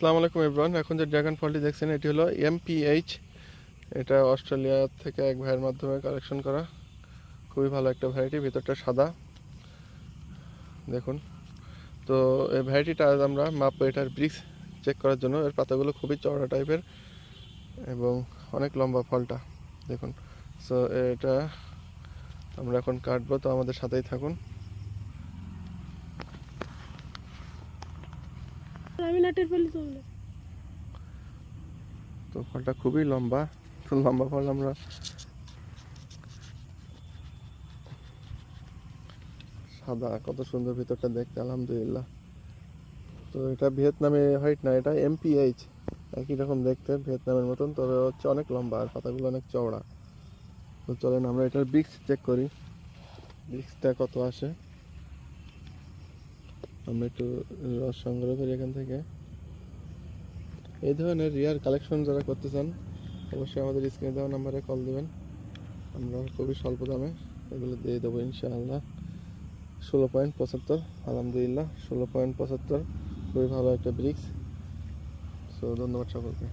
আসসালামু আলাইকুম এভরিওয়ান। এখন যে ড্রাগন ফলটি দেখছেন এটি হলো MPH। এটা অস্ট্রেলিয়া থেকে এক ভাইয়ের মাধ্যমে কালেকশন করা, খুবই ভালো একটা ভ্যারাইটি। ভিতরটা সাদা দেখুন। তো এই ভ্যারাইটিটা আজ আমরা মাপবো এটার ব্রিক্স চেক করার জন্য। এর পাতাগুলো খুবই চওড়া টাইপের এবং অনেক লম্বা ফলটা দেখুন। সো এটা আমরা এখন কাটবো, তো আমাদের সাথেই থাকুন। তো ফলটা খুবই লম্বা, তো লম্বা ফল আমরা সাদা, কত সুন্দর ভিতরটা দেখতে, আলহামদুলিল্লাহ। তো এটা ভিয়েতনামে হোয়াইট না, এটা MPH, একই রকম দেখতে ভিয়েতনামের মতন, তবে হচ্ছে অনেক লম্বা আর পাতাগুলো অনেক চওড়া। তো চলেন আমরা এটার ব্রিক্স চেক করি, ব্রিক্সটা কত আসে। আমরা একটু রস সংগ্রহ করি এখান থেকে। এই ধরনের রিয়ার কালেকশন যারা করতে চান অবশ্যই আমাদের স্ক্রিনে দেওয়া নাম্বারে কল দেবেন, আমরা খুবই স্বল্প দামে এগুলো দিয়ে দেবো ইনশাআল্লাহ। 16.75, আলহামদুলিল্লাহ 16.75, খুবই ভালো একটা ব্রিক্স। সো ধন্যবাদ সকলকে।